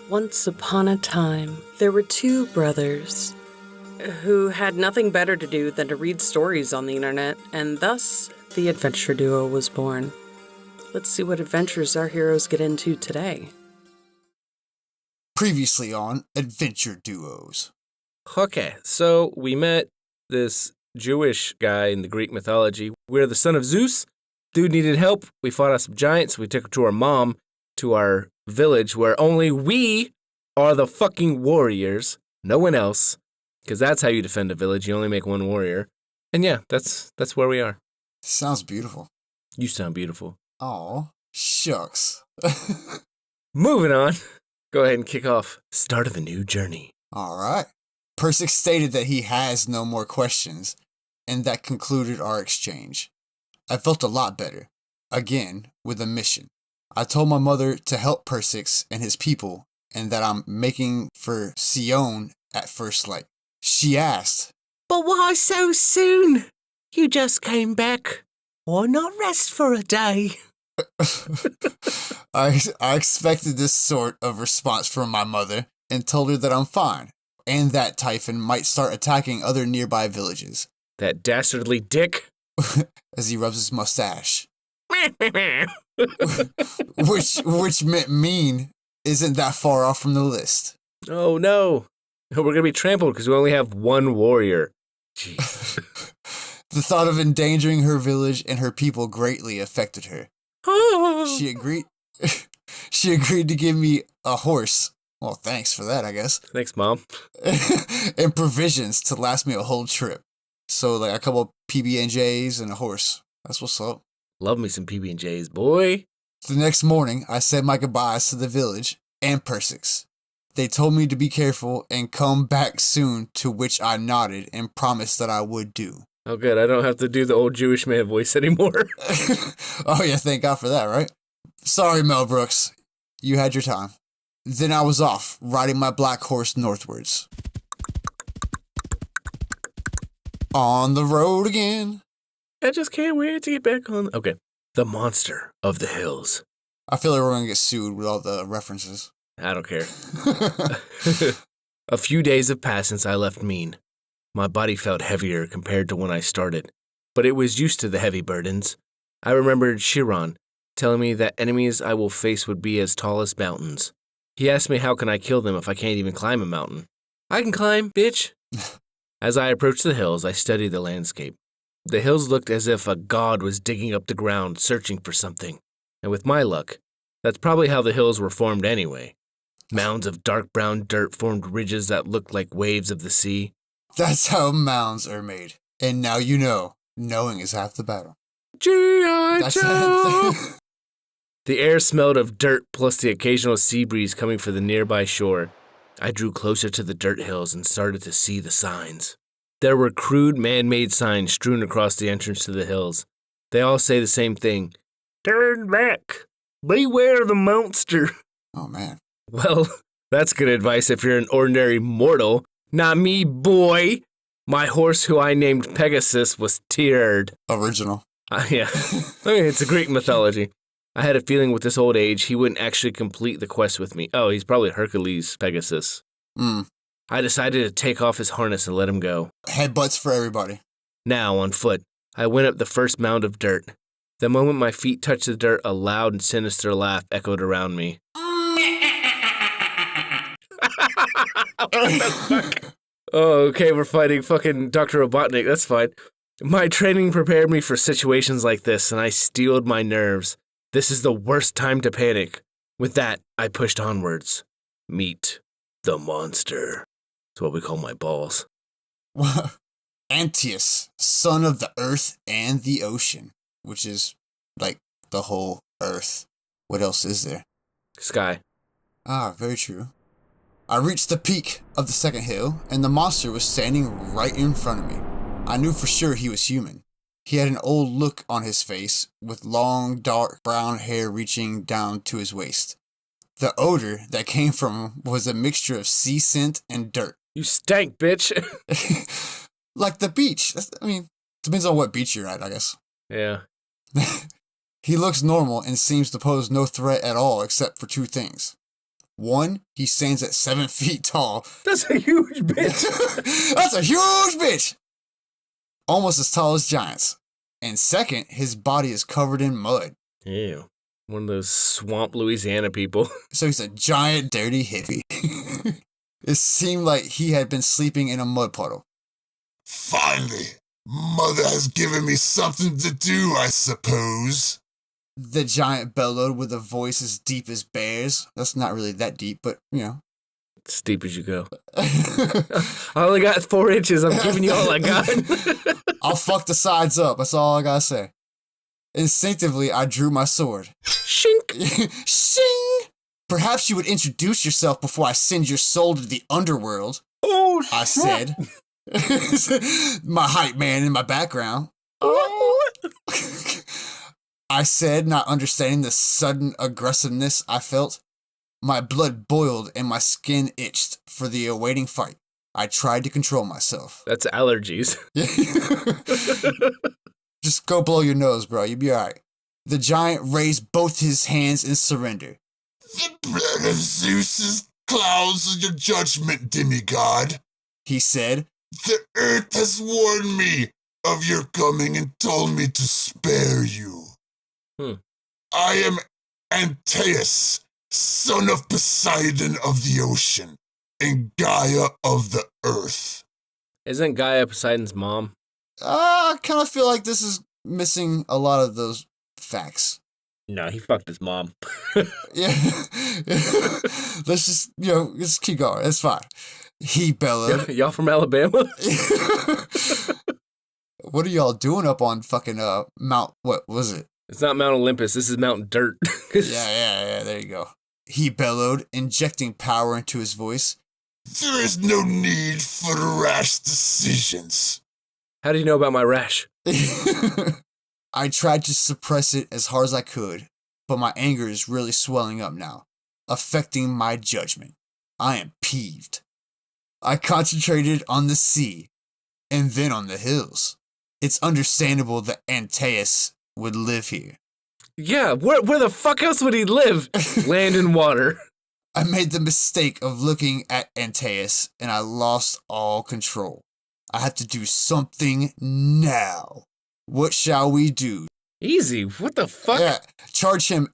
Once upon a time, there were two brothers who had nothing better to do than to read stories on the internet, and thus the adventure duo was born. Let's see what adventures our heroes get into today. Previously on Adventure Duos. Okay, so we met this Jewish guy in the Greek mythology. We're the son of Zeus. Dude needed help. We fought off some giants. We took her to our mom, to our village, where only we are the fucking warriors. No one else. Because that's how you defend a village. You only make one warrior. And yeah, that's where we are. Sounds beautiful. You sound beautiful. Aw, shucks. Moving on. Go ahead and kick off. Start of the new journey. All right. Persik stated that he has no more questions, and that concluded our exchange. I felt a lot better, again, with a mission. I told my mother to help Persik and his people, and that I'm making for Sion at first light. She asked, "But why so soon? You just came back. Why not rest for a day?" I expected this sort of response from my mother and told her that I'm fine, and that Typhon might start attacking other nearby villages. That dastardly dick. As he rubs his mustache. which meant mean isn't that far off from the list. Oh no. We're going to be trampled because we only have one warrior. Jeez. The thought of endangering her village and her people greatly affected her. She agreed to give me a horse. Well, thanks for that, I guess. Thanks, Mom. And provisions to last me a whole trip. So, like, a couple of PB&Js and a horse. That's what's up. Love me some PB&Js, boy. The next morning, I said my goodbyes to the village and Persik. They told me to be careful and come back soon, to which I nodded and promised that I would do. Oh, good. I don't have to do the old Jewish man voice anymore. Oh, yeah, thank God for that, right? Sorry, Mel Brooks. You had your time. Then I was off, riding my black horse northwards. On the road again. I just can't wait to get back on. Okay. The monster of the hills. I feel like we're going to get sued with all the references. I don't care. A few days have passed since I left Mean. My body felt heavier compared to when I started, but it was used to the heavy burdens. I remembered Chiron telling me that enemies I will face would be as tall as mountains. He asked me how can I kill them if I can't even climb a mountain. I can climb, bitch. As I approached the hills, I studied the landscape. The hills looked as if a god was digging up the ground, searching for something. And with my luck, that's probably how the hills were formed anyway. Mounds of dark brown dirt formed ridges that looked like waves of the sea. That's how mounds are made. And now you know. Knowing is half the battle. G.I. Joe! The air smelled of dirt plus the occasional sea breeze coming from the nearby shore. I drew closer to the dirt hills and started to see the signs. There were crude man-made signs strewn across the entrance to the hills. They all say the same thing. Turn back. Beware the monster. Oh, man. Well, that's good advice if you're an ordinary mortal. Not me, boy. My horse, who I named Pegasus, was tiered. Original. Yeah. I mean, it's a Greek mythology. I had a feeling with this old age, he wouldn't actually complete the quest with me. Oh, he's probably Hercules Pegasus. I decided to take off his harness and let him go. Headbutts for everybody. Now, on foot, I went up the first mound of dirt. The moment my feet touched the dirt, a loud and sinister laugh echoed around me. What the fuck? Oh, okay, we're fighting fucking Dr. Robotnik, that's fine. My training prepared me for situations like this, and I steeled my nerves. This is the worst time to panic. With that, I pushed onwards. Meet the monster. That's what we call my balls. Antaeus, son of the earth and the ocean, which is, like, the whole earth. What else is there? Sky. Ah, very true. I reached the peak of the second hill, and the monster was standing right in front of me. I knew for sure he was human. He had an old look on his face, with long, dark brown hair reaching down to his waist. The odor that came from him was a mixture of sea scent and dirt. You stank, bitch. Like the beach. I mean, depends on what beach you're at, I guess. Yeah. He looks normal and seems to pose no threat at all except for two things. One, he stands at 7 feet tall. That's a huge bitch. That's a huge bitch! Almost as tall as giants. And second, his body is covered in mud. Ew. One of those swamp Louisiana people. So he's a giant, dirty hippie. It seemed like he had been sleeping in a mud puddle. Finally, Mother has given me something to do, I suppose. The giant bellowed with a voice as deep as bears. That's not really that deep, but, you know. As deep as you go. I only got 4 inches. I'm giving you all I got. I'll fuck the sides up. That's all I gotta say. Instinctively, I drew my sword. Shink. Shing! Perhaps you would introduce yourself before I send your soul to the underworld. Oh, I said. My hype man in my background. I said, not understanding the sudden aggressiveness I felt. My blood boiled and my skin itched for the awaiting fight. I tried to control myself. That's allergies. Just go blow your nose, bro. You'll be alright. The giant raised both his hands in surrender. The blood of Zeus's clouds of your judgment, demigod. He said, The earth has warned me of your coming and told me to spare you. I am Antaeus, son of Poseidon of the ocean, and Gaia of the earth. Isn't Gaia Poseidon's mom? I kind of feel like this is missing a lot of those facts. No, he fucked his mom. Yeah. Let's just, let's keep going. It's fine. He bellowed. Y'all from Alabama? What are y'all doing up on fucking Mount, what was it? It's not Mount Olympus. This is Mount Dirt. Yeah, there you go. He bellowed, injecting power into his voice. There is no need for rash decisions. How do you know about my rash? I tried to suppress it as hard as I could, but my anger is really swelling up now, affecting my judgment. I am peeved. I concentrated on the sea, and then on the hills. It's understandable that Antaeus would live here. Yeah, where the fuck else would he live? Land and water. I made the mistake of looking at Antaeus, and I lost all control. I have to do something now. What shall we do? Easy. What the fuck? Yeah, charge him !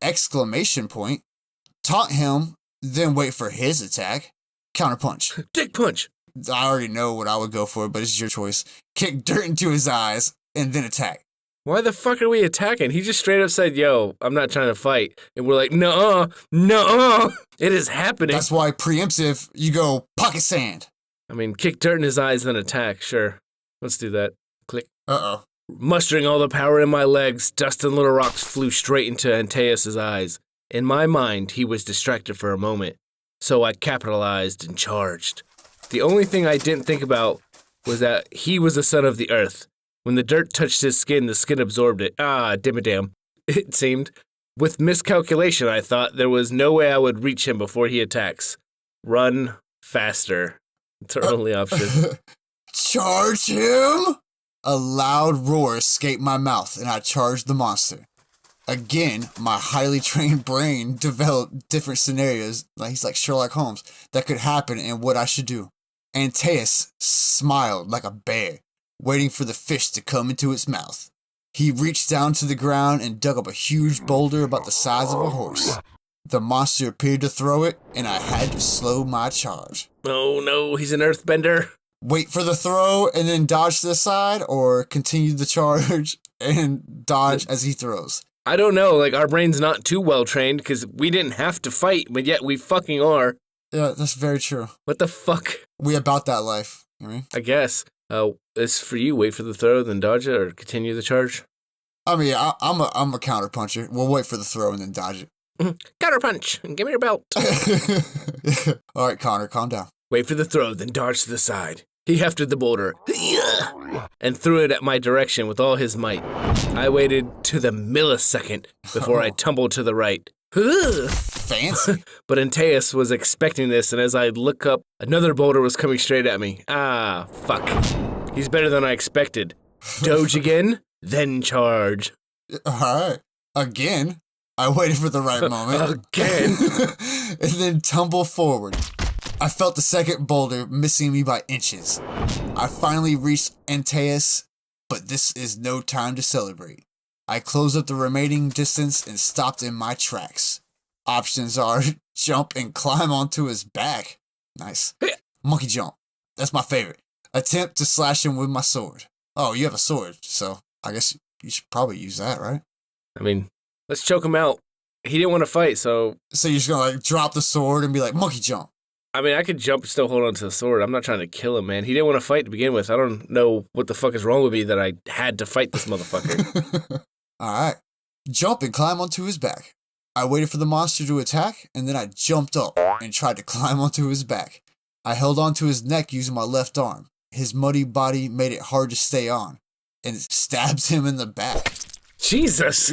Taunt him, then wait for his attack. Counterpunch. Dick punch. I already know what I would go for, but it's your choice. Kick dirt into his eyes, and then attack. Why the fuck are we attacking? He just straight up said, yo, I'm not trying to fight. And we're like, nuh-uh. It is happening. That's why preemptive, you go pocket sand. I mean, kick dirt in his eyes, then attack. Sure. Let's do that. Click. Uh-oh. Mustering all the power in my legs, dust and little rocks flew straight into Antaeus' eyes. In my mind, he was distracted for a moment, so I capitalized and charged. The only thing I didn't think about was that he was the son of the earth. When the dirt touched his skin, the skin absorbed it. Dim-a-dam, it seemed. With miscalculation, I thought there was no way I would reach him before he attacks. Run faster. It's our only option. Charge him! A loud roar escaped my mouth, and I charged the monster. Again, my highly trained brain developed different scenarios, like he's like Sherlock Holmes, that could happen and what I should do. Antaeus smiled like a bear, waiting for the fish to come into its mouth. He reached down to the ground and dug up a huge boulder about the size of a horse. The monster appeared to throw it, and I had to slow my charge. Oh no, he's an earthbender. Wait for the throw and then dodge to the side, or continue the charge and dodge as he throws? I don't know, like our brain's not too well trained because we didn't have to fight, but yet we fucking are. Yeah, that's very true. What the fuck? We about that life, you know what I mean? I guess. It's for you. Wait for the throw, then dodge it, or continue the charge. I mean, I'm a counter puncher. We'll wait for the throw and then dodge it. Counter punch. Give me your belt. All right, Connor, calm down. Wait for the throw, then dodge to the side. He hefted the boulder and threw it at my direction with all his might. I waited to the millisecond before I tumbled to the right. Fancy. But Antaeus was expecting this, and as I look up, another boulder was coming straight at me. Fuck. He's better than I expected. Doge again, then charge. All right. Again? I waited for the right moment. Again? And then tumbled forward. I felt the second boulder missing me by inches. I finally reached Antaeus, but this is no time to celebrate. I closed up the remaining distance and stopped in my tracks. Options are jump and climb onto his back. Nice. Monkey jump. That's my favorite. Attempt to slash him with my sword. Oh, you have a sword, so I guess you should probably use that, right? I mean, let's choke him out. He didn't want to fight, so... So you're just gonna like drop the sword and be like, monkey jump. I mean, I could jump and still hold on to the sword. I'm not trying to kill him, man. He didn't want to fight to begin with. I don't know what the fuck is wrong with me that I had to fight this motherfucker. Alright. Jump and climb onto his back. I waited for the monster to attack, and then I jumped up and tried to climb onto his back. I held onto his neck using my left arm. His muddy body made it hard to stay on, and it stabs him in the back. Jesus!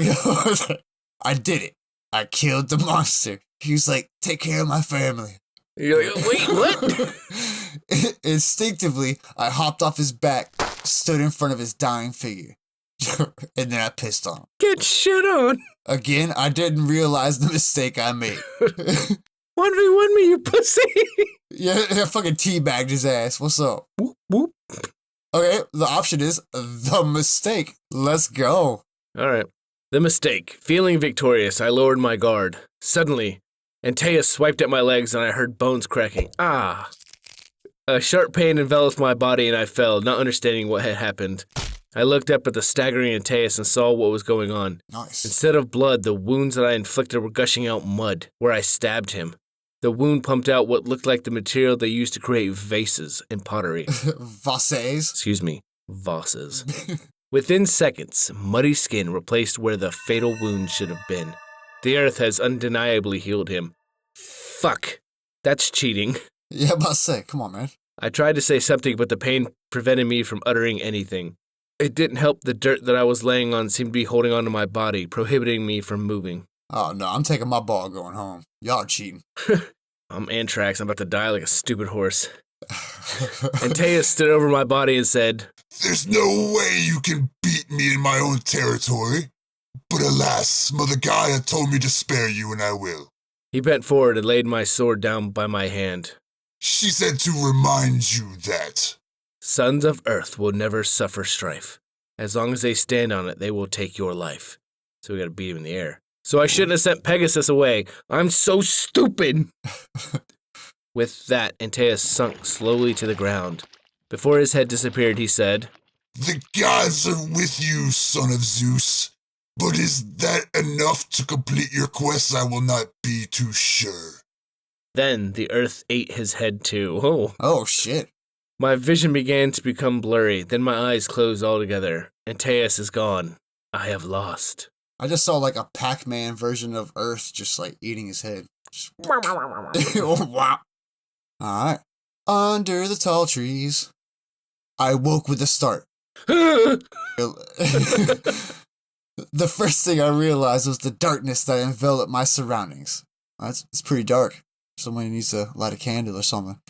I did it. I killed the monster. He was like, take care of my family. You're like, wait, what? Instinctively, I hopped off his back, stood in front of his dying figure, and then I pissed on him. Get shit on! Again, I didn't realize the mistake I made. 1v1 me, you pussy! Yeah, I fucking teabagged his ass. What's up? Whoop, whoop. Okay, the option is the mistake. Let's go. Alright. The mistake. Feeling victorious, I lowered my guard. Suddenly, Antaeus swiped at my legs and I heard bones cracking. Ah! A sharp pain enveloped my body and I fell, not understanding what had happened. I looked up at the staggering Antaeus and saw what was going on. Nice. Instead of blood, the wounds that I inflicted were gushing out mud, where I stabbed him. The wound pumped out what looked like the material they used to create vases and pottery. Vases? Excuse me, vases. Within seconds, muddy skin replaced where the fatal wound should have been. The earth has undeniably healed him. Fuck. That's cheating. Yeah, I'm about to say, come on, man. I tried to say something, but the pain prevented me from uttering anything. It didn't help the dirt that I was laying on seemed to be holding onto my body, prohibiting me from moving. Oh, no, I'm taking my ball going home. Y'all are cheating. I'm Antrax. I'm about to die like a stupid horse. Antaeus stood over my body and said, There's no way you can beat me in my own territory. But alas, Mother Gaia told me to spare you, and I will. He bent forward and laid my sword down by my hand. She said to remind you that. Sons of Earth will never suffer strife. As long as they stand on it, they will take your life. So we gotta beat him in the air. So I shouldn't have sent Pegasus away. I'm so stupid. With that, Antaeus sunk slowly to the ground. Before his head disappeared, he said, The gods are with you, son of Zeus. But is that enough to complete your quest? I will not be too sure. Then the earth ate his head too. Oh. Oh, shit. My vision began to become blurry. Then my eyes closed altogether. Antaeus is gone. I have lost. I just saw like a Pac-Man version of Earth just like eating his head. Just... Wow. Alright. Under the tall trees. I woke with a start. The first thing I realized was the darkness that enveloped my surroundings. It's pretty dark. Somebody needs to light a candle or something.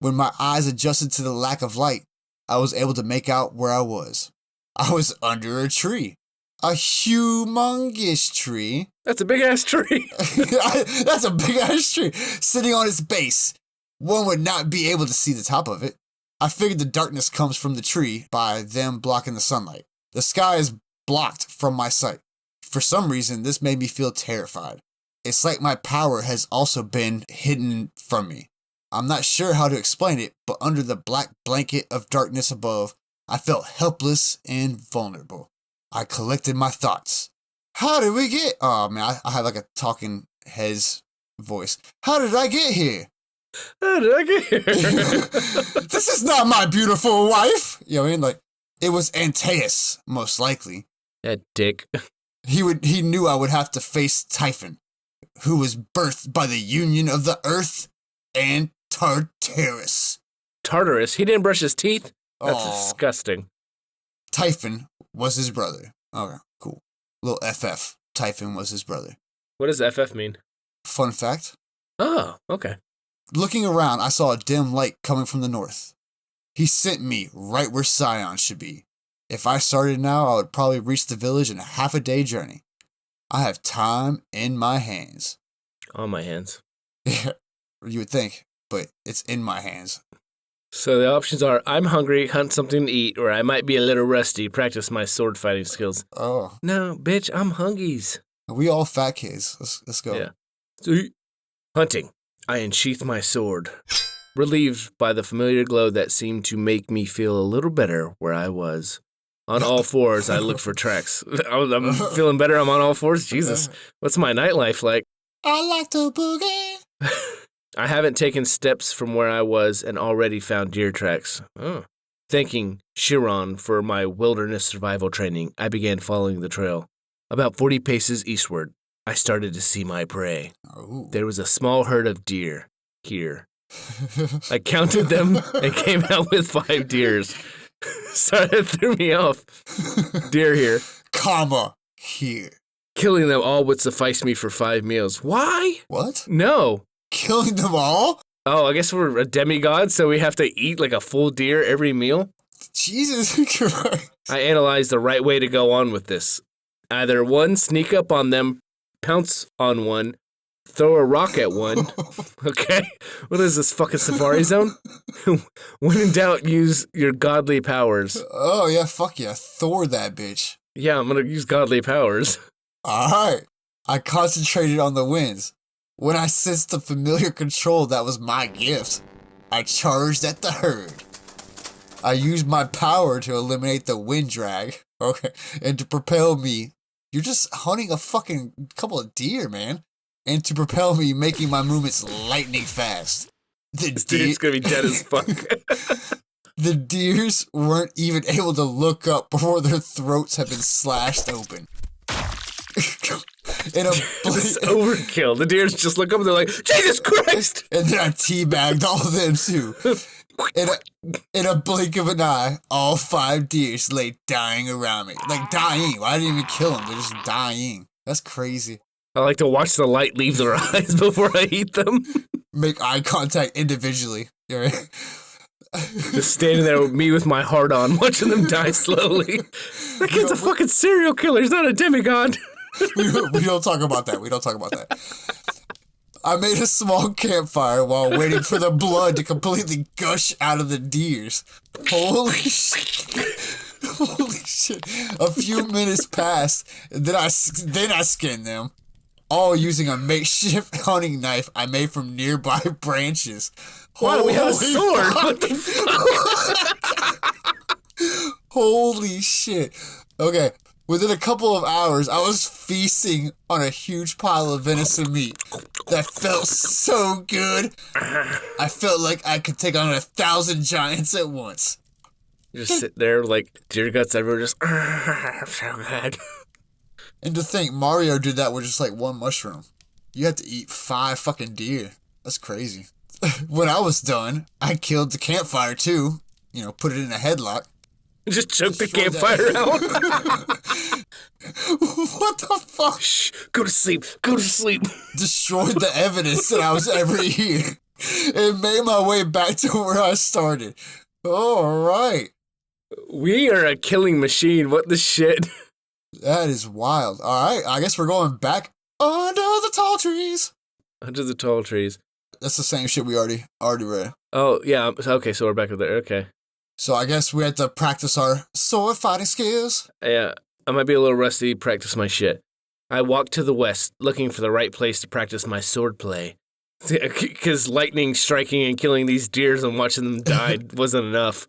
When my eyes adjusted to the lack of light, I was able to make out where I was. I was under a tree. A humongous tree. That's a big-ass tree. That's a big-ass tree. Sitting on its base. One would not be able to see the top of it. I figured the darkness comes from the tree by them blocking the sunlight. The sky is blocked from my sight. For some reason, this made me feel terrified. It's like my power has also been hidden from me. I'm not sure how to explain it, but under the black blanket of darkness above, I felt helpless and vulnerable. I collected my thoughts. How did we get... Oh, man, I have like a talking heads voice. How did I get here? How did I get here? This is not my beautiful wife. You know what I mean? Like, it was Antaeus, most likely. That dick. He knew I would have to face Typhon, who was birthed by the union of the earth and Tartarus. Tartarus? He didn't brush his teeth? That's Aw. disgusting. Typhon was his brother. Okay, cool. Little FF. Typhon was his brother. What does FF mean? Fun fact. Oh, okay. Looking around, I saw a dim light coming from the north. He sent me right where Scion should be. If I started now, I would probably reach the village in a half-a-day journey. I have time in my hands. On my hands. Yeah, you would think, but it's in my hands. So the options are, I'm hungry, hunt something to eat, or I might be a little rusty, practice my sword fighting skills. Oh. No, bitch, I'm hungies. We all fat kids. Let's go. Yeah. So, hunting. I unsheath my sword, relieved by the familiar glow that seemed to make me feel a little better where I was. On all fours, I looked for tracks. I'm feeling better. I'm on all fours. Jesus, what's my nightlife like? I like to boogie. I haven't taken steps from where I was and already found deer tracks. Oh. Thanking Chiron for my wilderness survival training, I began following the trail. About 40 paces eastward, I started to see my prey. Ooh. There was a small herd of deer here. I counted them and came out with 5 deers. Sorry, that threw me off. Deer here. Comma here. Killing them all would suffice me for 5 meals. Why? What? No. Killing them all? Oh, I guess we're a demigod, so we have to eat like a full deer every meal? Jesus Christ. I analyzed the right way to go on with this. Either 1, sneak up on them, pounce on one, throw a rock at one. Okay? What is this, fucking Safari Zone? When in doubt, use your godly powers. Oh, yeah, fuck yeah. Thor that bitch. Yeah, I'm gonna use godly powers. Alright. I concentrated on the winds. When I sensed the familiar control that was my gift, I charged at the herd. I used my power to eliminate the wind drag, okay, and to propel me. You're just hunting a fucking couple of deer, man. And to propel me, making my movements lightning fast. This dude's gonna be dead as fuck. The deers weren't even able to look up before their throats had been slashed open. This overkill. The deers just look up and they're like, Jesus Christ! And then I teabagged all of them too. In a blink of an eye, all 5 deers lay dying around me. Like dying. I didn't even kill them. They're just dying. That's crazy. I like to watch the light leave their eyes before I eat them. Make eye contact individually. Right? Just standing there with me with my heart on, watching them die slowly. That kid's a fucking serial killer. He's not a demigod. We don't talk about that. We don't talk about that. I made a small campfire while waiting for the blood to completely gush out of the deers. Holy shit. Holy shit. A few minutes passed, and then I skinned them, all using a makeshift hunting knife I made from nearby branches. Why do we have a sword? What the fuck? Holy shit. Okay. Within a couple of hours, I was feasting on a huge pile of venison meat that felt so good. I felt like I could take on 1,000 giants at once. You just sit there like deer guts everywhere, just so good. And to think Mario did that with just like 1 mushroom. You had to eat 5 fucking deer. That's crazy. When I was done, I killed the campfire too. You know, put it in a headlock. Just choke the campfire out. What the fuck? Shh, go to sleep. Go to sleep. Destroyed the evidence that I was ever here. And made my way back to where I started. All right. We are a killing machine. What the shit? That is wild. All right. I guess we're going back under the tall trees. Under the tall trees. That's the same shit we already read. Oh, yeah. Okay, so we're back up there. Okay. So I guess we had to practice our sword fighting skills. Yeah, I might be a little rusty, practice my shit. I walked to the west, looking for the right place to practice my sword play. Because lightning striking and killing these deers and watching them die wasn't enough.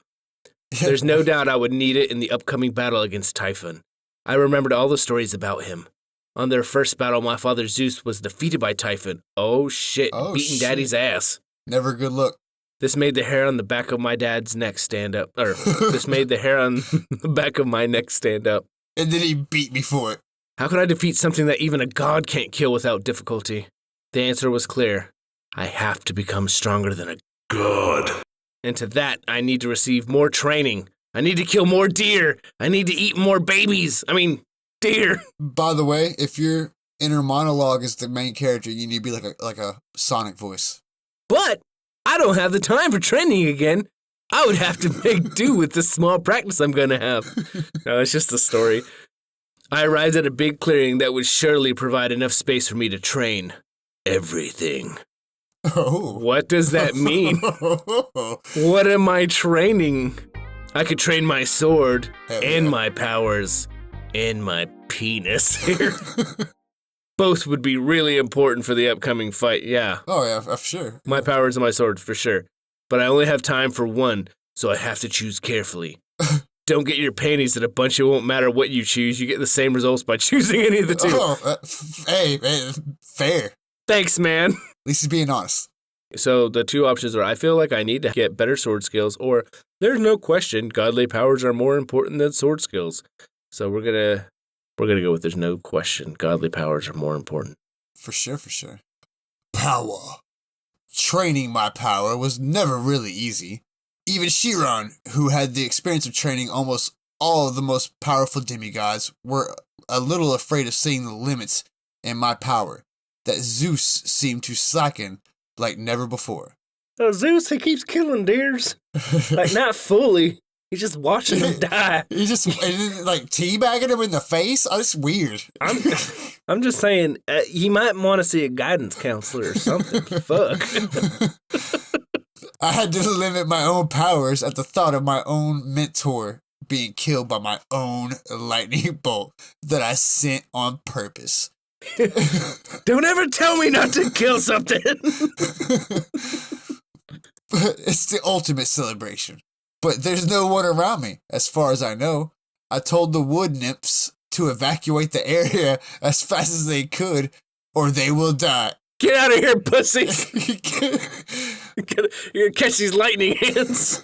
There's no doubt I would need it in the upcoming battle against Typhon. I remembered all the stories about him. On their first battle, my father Zeus was defeated by Typhon. Oh shit, beating Daddy's ass. Never a good look. This made the hair on the back of my dad's neck stand up. Or, this made the hair on the back of my neck stand up. And then he beat me for it. How could I defeat something that even a god can't kill without difficulty? The answer was clear. I have to become stronger than a god. And to that, I need to receive more training. I need to kill more deer. I need to eat more babies. I mean, deer. By the way, if your inner monologue is the main character, you need to be like a Sonic voice. But I don't have the time for training again. I would have to make do with this small practice I'm going to have. No, it's just a story. I arrived at a big clearing that would surely provide enough space for me to train everything. Oh. What does that mean? What am I training? I could train my sword and my powers and my penis here. Both would be really important for the upcoming fight, yeah. Oh, yeah, for sure. My powers and my sword, for sure. But I only have time for one, so I have to choose carefully. Don't get your panties in a bunch. It won't matter what you choose. You get the same results by choosing any of the two. Oh, hey, fair. Thanks, man. At least he's being honest. So the two options are, I feel like I need to get better sword skills, or there's no question, godly powers are more important than sword skills. So we're gonna go with there's no question, godly powers are more important. For sure. Power. Training my power was never really easy. Even Chiron, who had the experience of training almost all of the most powerful demigods, were a little afraid of seeing the limits in my power that Zeus seemed to slacken like never before. Zeus, he keeps killing deers. Like, not fully. He's just watching them die. He just, like, teabagging him in the face? Oh, that's weird. I'm just saying, he might want to see a guidance counselor or something. Fuck. I had to limit my own powers at the thought of my own mentor being killed by my own lightning bolt that I sent on purpose. Don't ever tell me not to kill something. It's the ultimate celebration. But there's no one around me, as far as I know. I told the wood nymphs to evacuate the area as fast as they could, or they will die. Get out of here, pussy! You're gonna catch these lightning hands.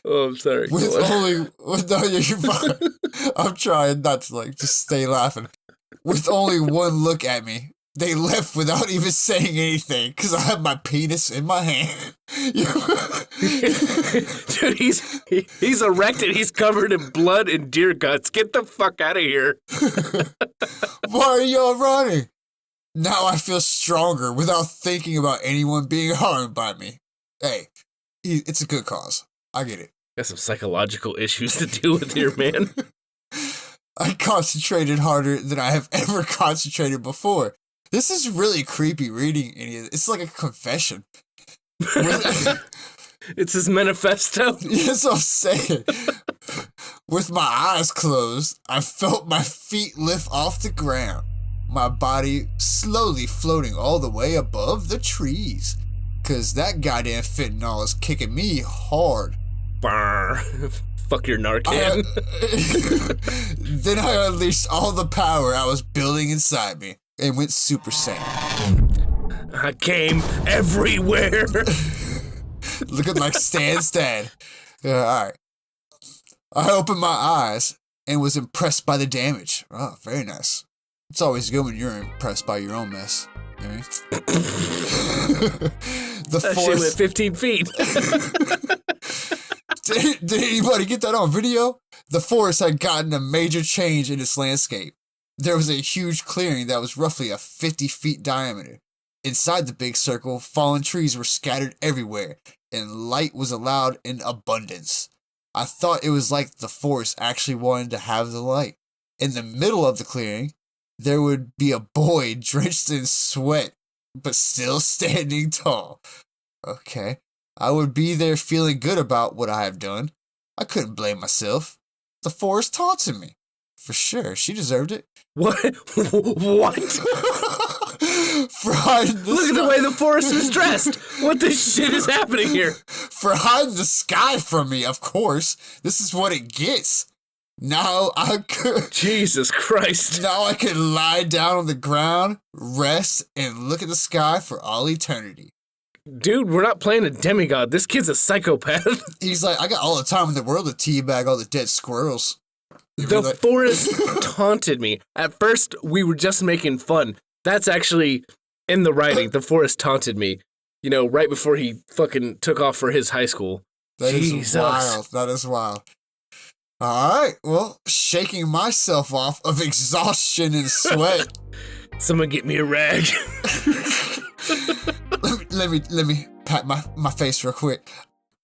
Oh, I'm sorry. You're fine. I'm trying not to, like, just stay laughing. With only one look at me, they left without even saying anything, because I have my penis in my hand. Dude, he's erected. He's covered in blood and deer guts. Get the fuck out of here. Why are y'all running? Now I feel stronger without thinking about anyone being harmed by me. Hey, it's a good cause. I get it. Got some psychological issues to deal with here, man. I concentrated harder than I have ever concentrated before. This is really creepy reading any of it. It's like a confession. It's his manifesto. That's what I'm saying. With my eyes closed, I felt my feet lift off the ground. My body slowly floating all the way above the trees. Cause that goddamn fentanyl is kicking me hard. Brr. Fuck your Narcan. Then I unleashed all the power I was building inside me and went Super Saiyan. I came everywhere. Looking like Stan. Alright. I opened my eyes and was impressed by the damage. Oh, very nice. It's always good when you're impressed by your own mess. You know what I mean? That shit went 15 feet. Did anybody get that on video? The forest had gotten a major change in its landscape. There was a huge clearing that was roughly a 50 feet diameter. Inside the big circle, fallen trees were scattered everywhere, and light was allowed in abundance. I thought it was like the forest actually wanted to have the light. In the middle of the clearing, there would be a boy drenched in sweat, but still standing tall. Okay. I would be there feeling good about what I have done. I couldn't blame myself. The forest taunted me. For sure, she deserved it. What? What? For hiding the Look at the way the forest is dressed. What the shit is happening here? For hiding the sky from me, of course. This is what it gets. Now I could... Jesus Christ. Now I could lie down on the ground, rest, and look at the sky for all eternity. Dude, we're not playing a demigod. This kid's a psychopath. He's like, I got all the time in the world to teabag all the dead squirrels. The forest taunted me. At first, we were just making fun. That's actually in the writing. The forest taunted me. You know, right before he fucking took off for his high school. That is wild. That is wild. All right. Well, shaking myself off of exhaustion and sweat. Someone get me a rag. Let me pat my face real quick.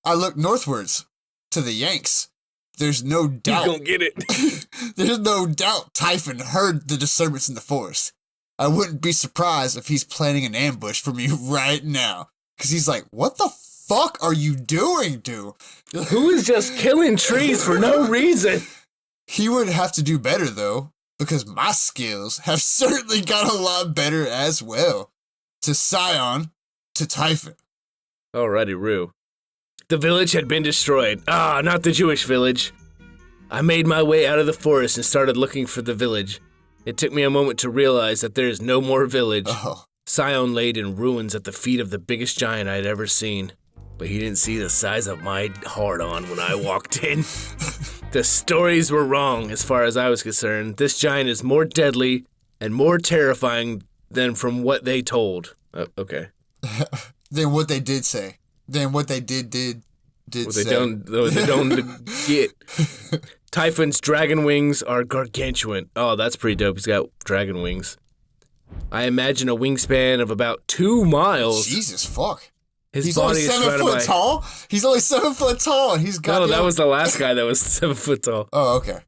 I looked northwards to the Yanks. There's no You doubt. gonna get it. There's no doubt Typhon heard the disturbance in the forest. I wouldn't be surprised if he's planning an ambush for me right now. Because he's like, what the fuck are you doing, dude? Who is just killing trees for no reason? He would have to do better, though, because my skills have certainly got a lot better as well. To Scion, to Typhon. Alrighty, Rue. The village had been destroyed. Ah, not the Jewish village. I made my way out of the forest and started looking for the village. It took me a moment to realize that there is no more village. Oh. Scion laid in ruins at the feet of the biggest giant I'd ever seen. But he didn't see the size of my hard-on when I walked in. The stories were wrong as far as I was concerned. This giant is more deadly and more terrifying than from what they told. Okay. Than what they did say. Than what they did What say. they don't get. Typhon's dragon wings are gargantuan. Oh, that's pretty dope. He's got dragon wings. I imagine a wingspan of about 2 miles. Jesus, fuck. His He's body only is 7 surrounded foot by... tall? He's only 7 foot tall, and he's got... No, that was the last guy that was 7 foot tall. Oh, okay.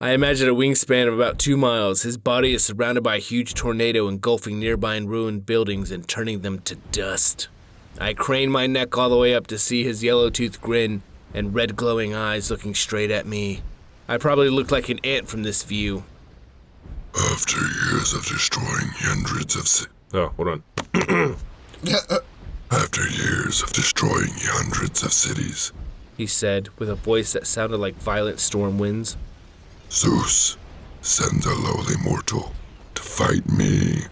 I imagine a wingspan of about 2 miles. His body is surrounded by a huge tornado engulfing nearby ruined buildings and turning them to dust. I crane my neck all the way up to see his yellow-toothed grin and red glowing eyes looking straight at me. I probably look like an ant from this view. After years of destroying hundreds of Oh, hold on. After years of destroying hundreds of cities, He said with a voice that sounded like violent storm winds. Zeus sends a lowly mortal to fight me.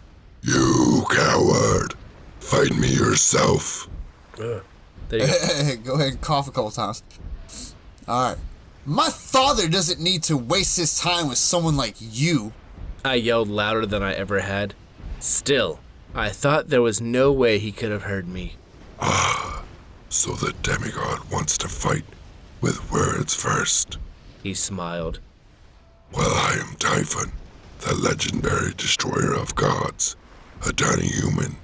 You coward! Fight me yourself. There you go. Go ahead and cough a couple times. Alright. My father doesn't need to waste his time with someone like you. I yelled louder than I ever had. Still, I thought there was no way he could have heard me. So the demigod wants to fight with words first. He smiled. Well, I am Typhon, the legendary destroyer of gods. A tiny human,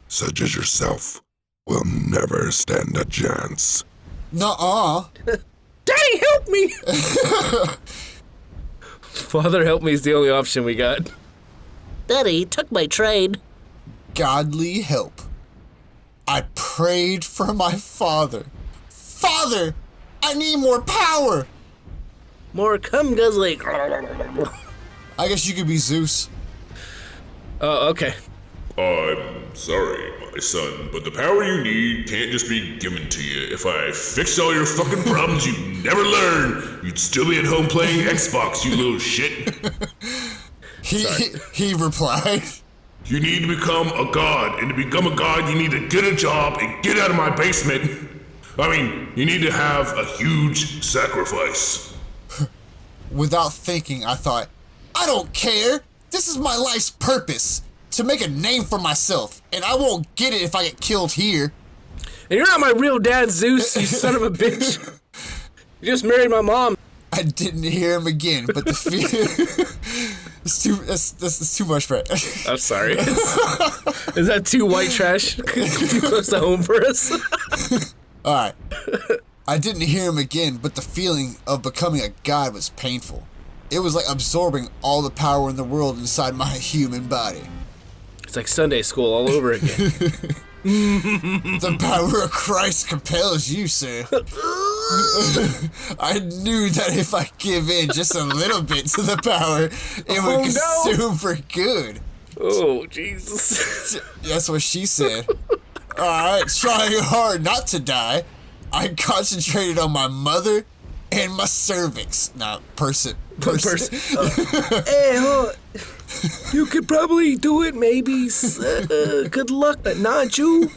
such as yourself, will never stand a chance. Nuh-uh. Daddy, help me! Father, help me is the only option we got. Daddy took my train. Godly help. I prayed for my father. Father, I need more power. More cum guzzling. I guess you could be Zeus. Oh, okay. I'm sorry, my son, but the power you need can't just be given to you. If I fixed all your fucking problems, you'd never learn. You'd still be at home playing Xbox, you little shit. He replied. You need to become a god, and to become a god, you need to get a job and get out of my basement. I mean, you need to have a huge sacrifice. Without thinking, I thought, I don't care. This is my life's purpose. To make a name for myself, and I won't get it if I get killed here. And you're not my real dad, Zeus, you son of a bitch. You just married my mom. I didn't hear him again, but the fear... That's too much, Brett. I'm sorry. Is that too white trash? Too close to home for us? Alright. I didn't hear him again, but the feeling of becoming a god was painful. It was like absorbing all the power in the world inside my human body. It's like Sunday school all over again. The power of Christ compels you, sir. I knew that if I give in just a little bit to the power, it would consume for good. Oh, Jesus. That's what she said. Alright, trying hard not to die, I concentrated on my mother and my cervix. Nah, person. Hey, you could probably do it, maybe. Good luck, but not you.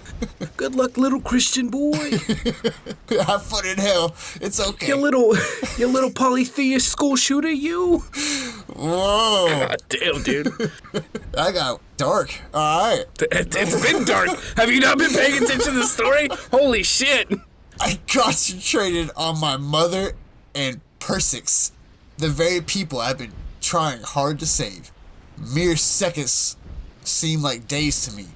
Good luck, little Christian boy. I put in hell. It's okay. You little polytheist school shooter, you. Whoa. God damn, dude. I got dark. Alright. It's been dark. Have you not been paying attention to the story? Holy shit. I concentrated on my mother and Persix, the very people I've been trying hard to save. Mere seconds seemed like days to me.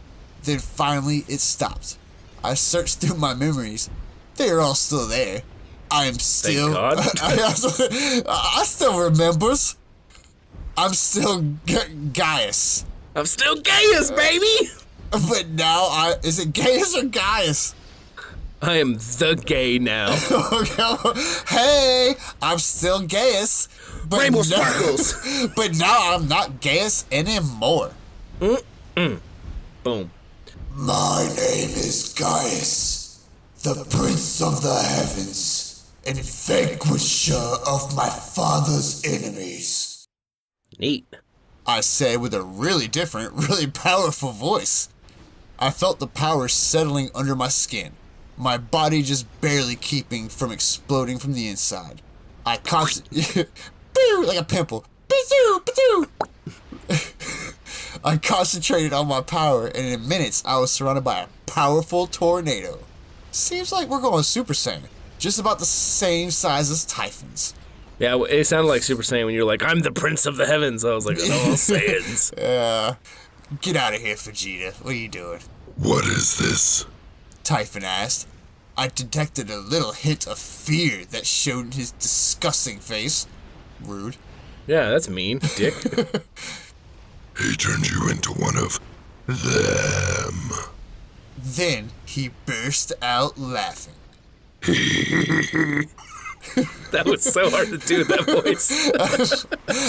Then finally it stopped. I searched through my memories. They are all still there. I am still. God. I still remembers. I'm still Gaius. I'm still Gaius, baby! But now is it Gaius or Gaius? I am the gay now. Hey, I'm still Gaius. But Rainbow sparkles. But now I'm not Gaius anymore. Boom. My name is Gaius, the Prince of the Heavens, and vanquisher of my father's enemies. Neat. I say with a really different, really powerful voice. I felt the power settling under my skin, my body just barely keeping from exploding from the inside. I concentrated, like a pimple. I concentrated on my power, and in minutes I was surrounded by a powerful tornado. Seems like we're going Super Saiyan, just about the same size as Typhon's. Yeah, it sounded like Super Saiyan when you're like, I'm the Prince of the Heavens. I was like, oh, Saiyans. Get out of here, Vegeta. What are you doing? What is this? Typhon asked. I detected a little hint of fear that showed in his disgusting face. Rude. Yeah, that's mean, dick. He turned you into one of them. Then he burst out laughing. That was so hard to do, that voice.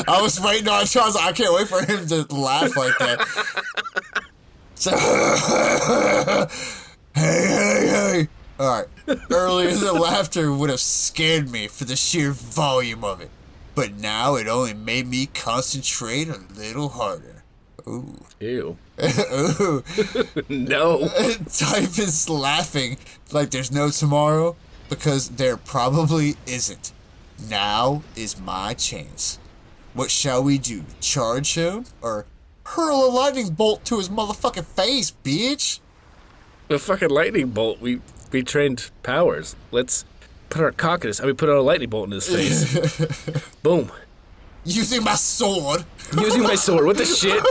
I was waiting on Charles. I can't wait for him to laugh like that. So, hey. Alright. Earlier, the laughter would have scared me for the sheer volume of it. But now it only made me concentrate a little harder. Ooh. Ew. Ooh. No. Typhon's laughing like there's no tomorrow, because there probably isn't. Now is my chance. What shall we do? Charge him? Or hurl a lightning bolt to his motherfucking face, bitch? The fucking lightning bolt, we trained powers. Let's put our put our lightning bolt in his face. Boom. Using my sword. Using my sword, what the shit?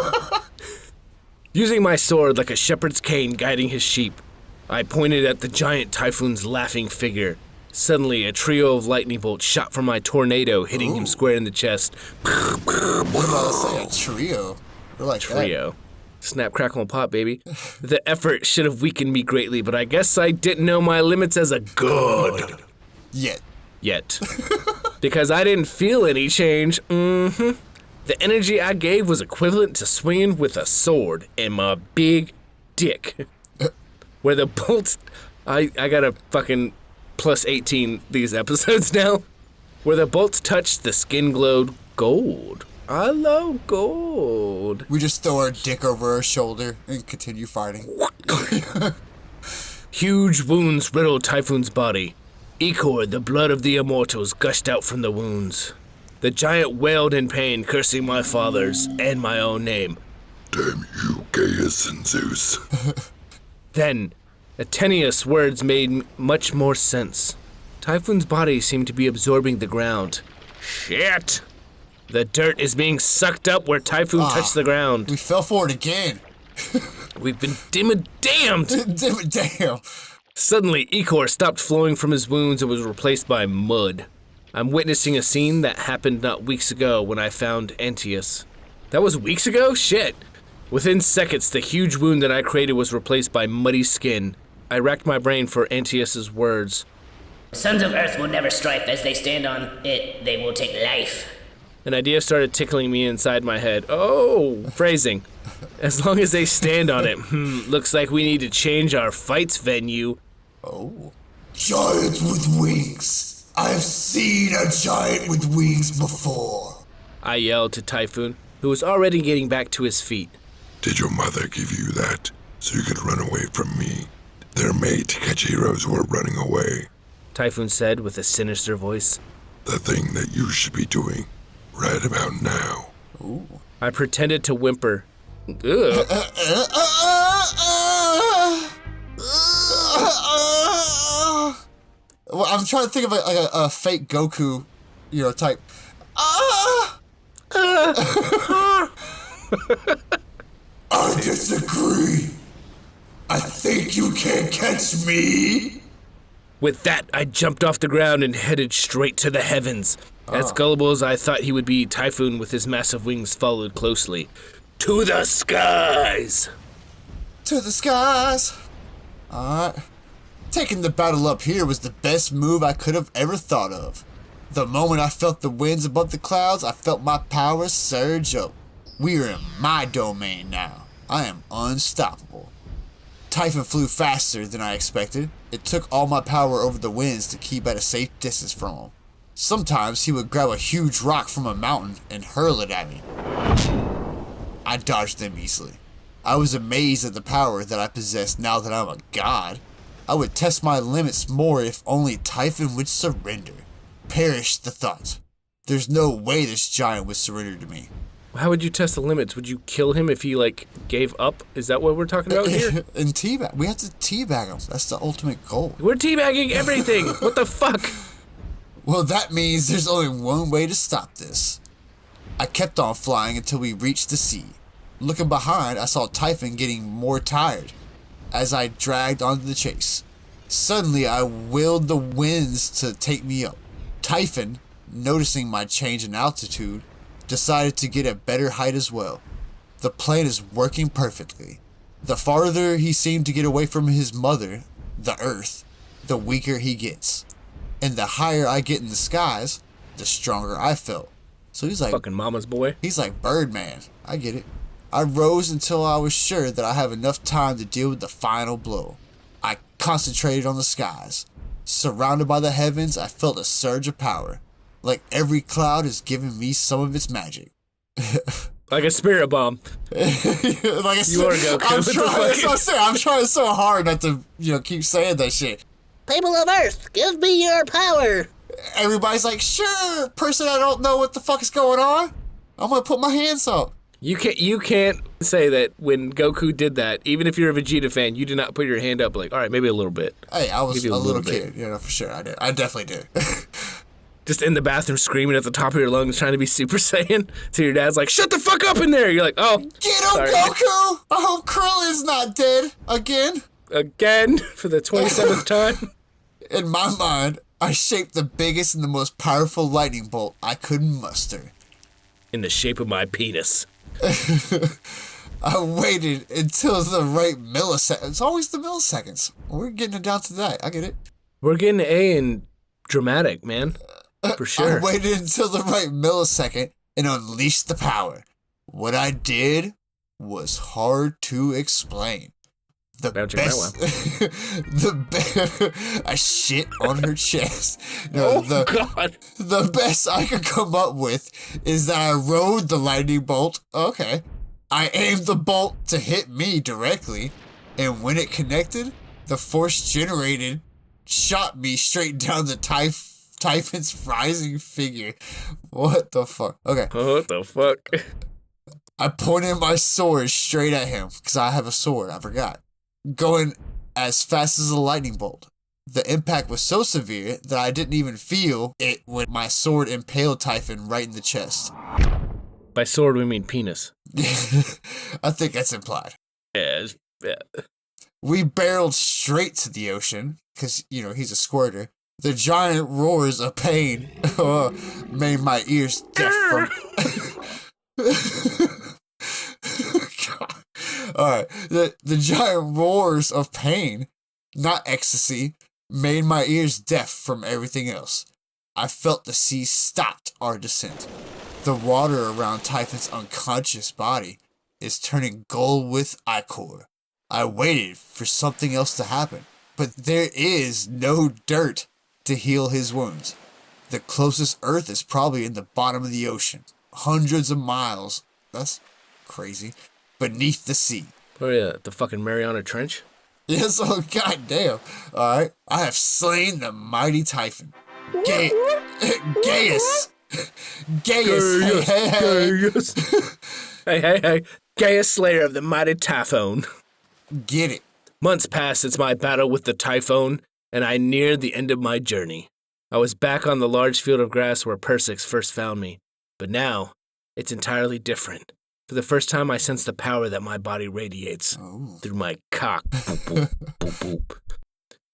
Using my sword like a shepherd's cane guiding his sheep, I pointed at the giant Typhon's laughing figure. Suddenly, a trio of lightning bolts shot from my tornado, hitting him square in the chest. What about a trio? We're like Trio. Snap, crackle, and pop, baby. The effort should have weakened me greatly, but I guess I didn't know my limits as a god. Yet. Because I didn't feel any change. The energy I gave was equivalent to swinging with a sword and my big dick. Where the bolts... I gotta fucking plus 18 these episodes now. Where the bolts touched, the skin glowed gold. I love gold. We just throw our dick over our shoulder and continue fighting. Huge wounds riddled Typhon's body. Ichor, the blood of the immortals, gushed out from the wounds. The giant wailed in pain, cursing my father's and my own name. Damn you, Gaius and Zeus. Then, Ateneus' words made much more sense. Typhon's body seemed to be absorbing the ground. Shit! The dirt is being sucked up where Typhon touched the ground. We fell for it again. We've been damned. Damn. Suddenly, Ichor stopped flowing from his wounds and was replaced by mud. I'm witnessing a scene that happened not weeks ago when I found Antaeus. That was weeks ago? Shit. Within seconds, the huge wound that I created was replaced by muddy skin. I racked my brain for Antaeus' words. Sons of Earth will never strife. As they stand on it, they will take life. An idea started tickling me inside my head. Oh, phrasing. As long as they stand on it. Looks like we need to change our fights venue. Oh. Giants with wings. I've seen a giant with wings before. I yelled to Typhon, who was already getting back to his feet. Did your mother give you that so you could run away from me? They're made to catch heroes who are running away. Typhon said with a sinister voice. The thing that you should be doing right about now. Ooh. I pretended to whimper. Ugh. Well, I'm trying to think of a fake Goku, type. I disagree. I think you can't catch me. With that, I jumped off the ground and headed straight to the heavens. As gullible as I thought he would be, Typhon with his massive wings followed closely. To the skies! To the skies! Alright. Taking the battle up here was the best move I could have ever thought of. The moment I felt the winds above the clouds, I felt my power surge up. We are in my domain now. I am unstoppable. Typhon flew faster than I expected. It took all my power over the winds to keep at a safe distance from him. Sometimes he would grab a huge rock from a mountain and hurl it at me. I dodged them easily. I was amazed at the power that I possessed now that I'm a god. I would test my limits more if only Typhon would surrender. Perish the thought. There's no way this giant would surrender to me. How would you test the limits? Would you kill him if he, gave up? Is that what we're talking about here? And teabag. We have to teabag him. That's the ultimate goal. We're teabagging everything! What the fuck? Well, that means there's only one way to stop this. I kept on flying until we reached the sea. Looking behind, I saw Typhon getting more tired as I dragged on the chase. Suddenly, I willed the winds to take me up. Typhon, noticing my change in altitude, decided to get a better height as well. The plan is working perfectly. The farther he seemed to get away from his mother, the earth, the weaker he gets. And the higher I get in the skies, the stronger I felt. So he's like fucking mama's boy. He's like Birdman. I get it. I rose until I was sure that I have enough time to deal with the final blow. I concentrated on the skies. Surrounded by the heavens, I felt a surge of power. Like every cloud is giving me some of its magic. Like a spirit bomb. You are Goku. I'm trying so hard not to, keep saying that shit. People of Earth, give me your power. Everybody's like, sure, person I don't know what the fuck is going on. I'm gonna put my hands up. You can't say that when Goku did that, even if you're a Vegeta fan, you did not put your hand up like, all right, maybe a little bit. Hey, I was a little kid, for sure. I did. I definitely did. Just in the bathroom screaming at the top of your lungs trying to be Super Saiyan. So your dad's like, shut the fuck up in there. You're like, oh. Get him, sorry. Goku! I hope Krillin's not dead. Again, for the 27th time. In my mind, I shaped the biggest and the most powerful lightning bolt I could muster. In the shape of my penis. I waited until the right millisecond. It's always the milliseconds. We're getting it down to that. I get it. We're getting A in dramatic, man. For sure. I waited until the right millisecond and unleashed the power. What I did was hard to explain. The best. I shit on her chest. No, God. The best I could come up with is that I rode the lightning bolt. Okay. I aimed the bolt to hit me directly, and when it connected, the force generated shot me straight down the Typhon's rising figure. What the fuck? Okay. What the fuck? I pointed my sword straight at him, because I have a sword, I forgot. Going as fast as a lightning bolt. The impact was so severe that I didn't even feel it when my sword impaled Typhon right in the chest. By sword, we mean penis. I think that's implied. Yeah. We barreled straight to the ocean, because, he's a squirter. The giant roars of pain made my ears deaf from... God. Alright, the giant roars of pain, not ecstasy, made my ears deaf from everything else. I felt the sea stopped our descent. The water around Typhon's unconscious body is turning gold with ichor. I waited for something else to happen, but there is no dirt to heal his wounds. The closest earth is probably in the bottom of the ocean, hundreds of miles, that's crazy, beneath the sea. Oh yeah, the fucking Mariana Trench? Yes, oh goddamn. Alright, I have slain the mighty Typhon. Gaius! Gaius! Hey. Gaius, slayer of the mighty Typhon. Get it. Months passed since my battle with the Typhon, and I neared the end of my journey. I was back on the large field of grass where Persix first found me, but now it's entirely different. For the first time, I sense the power that my body radiates through my cock. Boop, boop, boop, boop.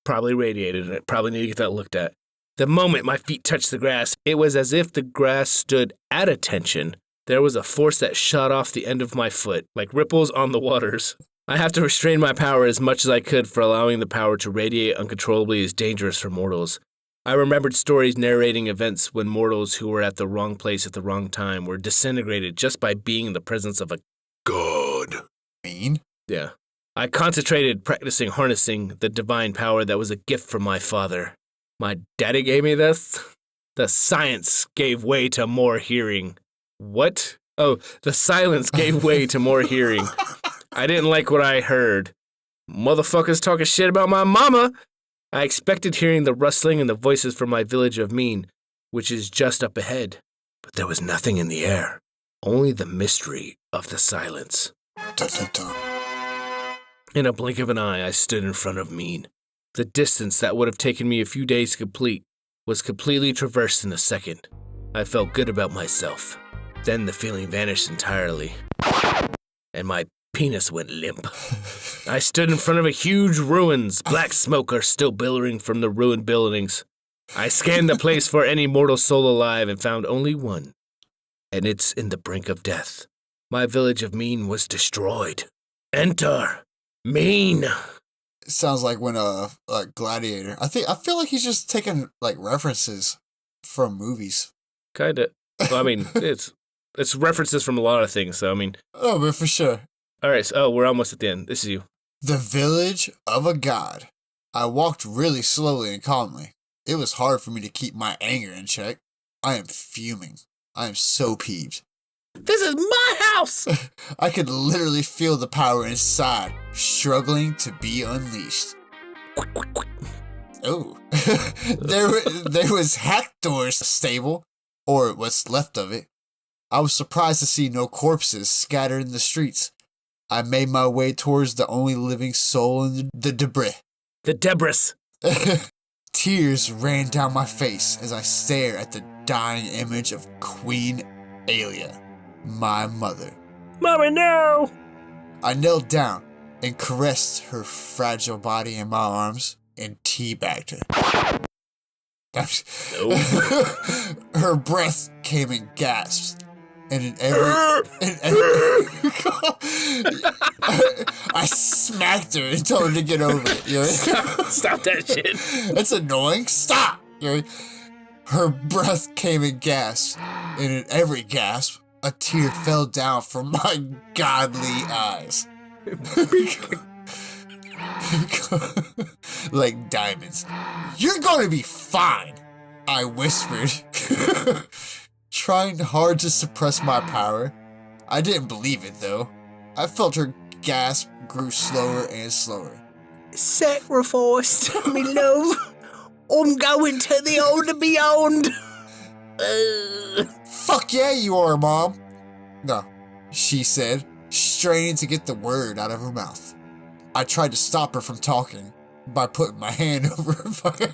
Probably radiated. I probably need to get that looked at. The moment my feet touched the grass, it was as if the grass stood at attention. There was a force that shot off the end of my foot, like ripples on the waters. I have to restrain my power as much as I could, for allowing the power to radiate uncontrollably is dangerous for mortals. I remembered stories narrating events when mortals who were at the wrong place at the wrong time were disintegrated just by being in the presence of a god. Mean? Yeah. I concentrated practicing harnessing the divine power that was a gift from my father. My daddy gave me this? The science gave way to more hearing. What? Oh, the silence gave way to more hearing. I didn't like what I heard. Motherfuckers talking shit about my mama. I expected hearing the rustling and the voices from my village of Mean, which is just up ahead. But there was nothing in the air. Only the mystery of the silence. Dun, dun, dun. In a blink of an eye, I stood in front of Mean. The distance that would have taken me a few days to complete was completely traversed in a second. I felt good about myself. Then the feeling vanished entirely, and my penis went limp. I stood in front of a huge ruins. Black smoke are still billowing from the ruined buildings. I scanned the place for any mortal soul alive and found only one, and it's in the brink of death. My village of Mean was destroyed. Enter Mean. It sounds like when like Gladiator. I feel like he's just taking like references from movies. Kinda. Well, I mean, it's references from a lot of things, so I mean. Oh, but for sure. All right, so we're almost at the end. This is you. The village of a god. I walked really slowly and calmly. It was hard for me to keep my anger in check. I am fuming. I am so peeved. This is my house! I could literally feel the power inside, struggling to be unleashed. Oh. there was Hector's stable, or what's left of it. I was surprised to see no corpses scattered in the streets. I made my way towards the only living soul in the debris. The Debris. Tears ran down my face as I stared at the dying image of Queen Alia, my mother. Mommy, no! I knelt down and caressed her fragile body in my arms and teabagged her. Her breath came in gasps, and in every I smacked her and told her to get over it. You know? Stop that shit. That's annoying. Stop. You know? Her breath came in gasps, and in every gasp, a tear fell down from my godly eyes. Like diamonds. You're gonna be fine, I whispered, trying hard to suppress my power. I didn't believe it, though. I felt her gasp grew slower and slower. Sacrificed, me love. I'm going to the old beyond. Fuck yeah, you are, Mom. No, she said, straining to get the word out of her mouth. I tried to stop her from talking by putting my hand over her fucking...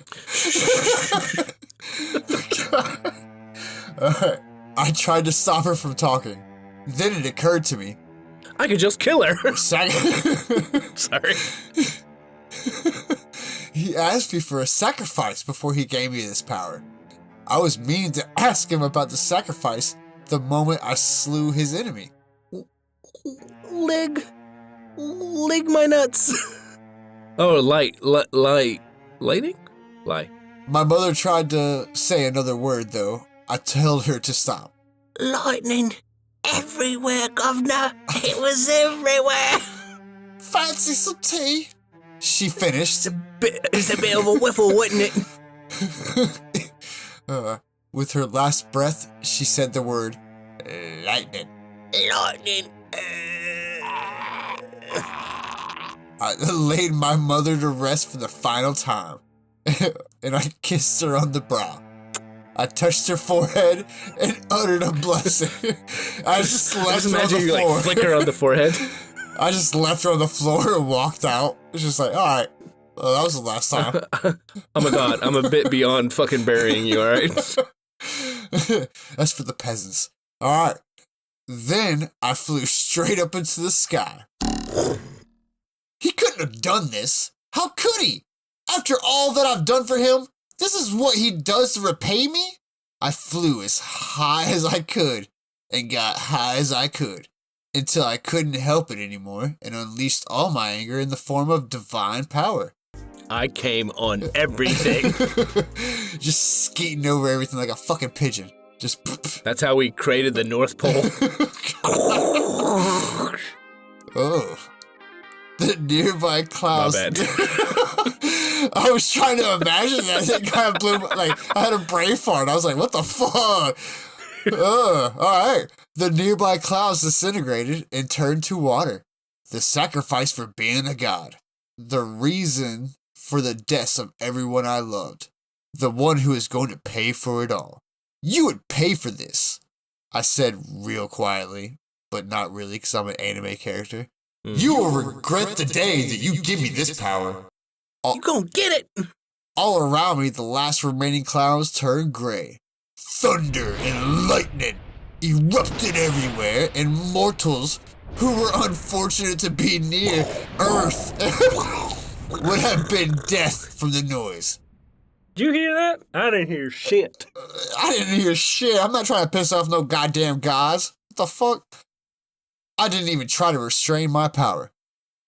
Alright. I tried to stop her from talking. Then it occurred to me. I could just kill her. Sorry. He asked me for a sacrifice before he gave me this power. I was meaning to ask him about the sacrifice the moment I slew his enemy. Lig my nuts. Oh, lighting? Lie. My mother tried to say another word, though. I told her to stop. Lightning everywhere, governor. It was everywhere. Fancy some tea? She finished. It's a bit of a whiffle, wasn't it? With her last breath, she said the word, lightning. Lightning. I laid my mother to rest for the final time, and I kissed her on the brow. I touched her forehead and uttered a blessing. I just left her on the floor. Like, flick her on the forehead. I just left her on the floor and walked out. It's just like, all right, well, that was the last time. Oh my god, I'm a bit beyond fucking burying you, all right? That's for the peasants. All right. Then I flew straight up into the sky. He couldn't have done this. How could he? After all that I've done for him, this is what he does to repay me? I flew as high as I could and got high as I could until I couldn't help it anymore and unleashed all my anger in the form of divine power. I came on everything. Just skating over everything like a fucking pigeon. Just. That's how we created the North Pole. Oh. The nearby clouds. My bad. I was trying to imagine that. It kind of blew. Like, I had a brain fart. I was like, what the fuck? Alright. The nearby clouds disintegrated and turned to water. The sacrifice for being a god. The reason for the deaths of everyone I loved. The one who is going to pay for it all. You would pay for this, I said real quietly, but not really because I'm an anime character. You will regret the day that you give me this power. You gonna get it? All around me, the last remaining clouds turned gray. Thunder and lightning erupted everywhere, and mortals who were unfortunate to be near Earth would have been death from the noise. Did you hear that? I didn't hear shit. I didn't hear shit. I'm not trying to piss off no goddamn gods. What the fuck? I didn't even try to restrain my power.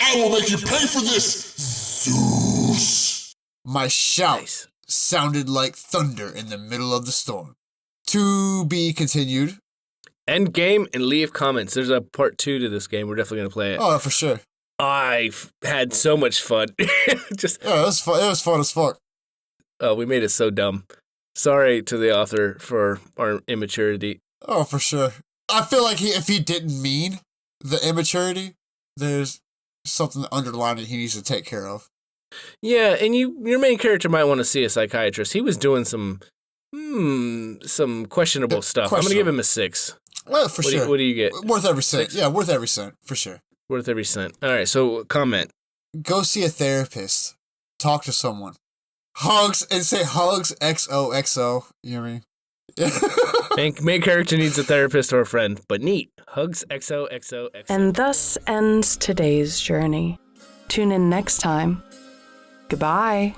I will make you pay for this, Zeus. My shout sounded like thunder in the middle of the storm. To be continued. End game and leave comments. There's a part 2 to this game. We're definitely going to play it. Oh, for sure. I've had so much fun. Just yeah, it was fun. It was fun as fuck. Oh, we made it so dumb. Sorry to the author for our immaturity. Oh, for sure. I feel like if he didn't mean the immaturity, there's something underlying that he needs to take care of. Yeah, and your main character might want to see a psychiatrist. He was doing some questionable stuff. I'm going to give him a 6. Well, for sure. What do you get? Worth every cent. 6? Yeah, worth every cent, for sure. Worth every cent. All right, so comment. Go see a therapist. Talk to someone. Hugs, and say hugs XOXO. You know what I mean? Main character needs a therapist or a friend, but neat. Hugs XOXO. And thus ends today's journey. Tune in next time. Goodbye.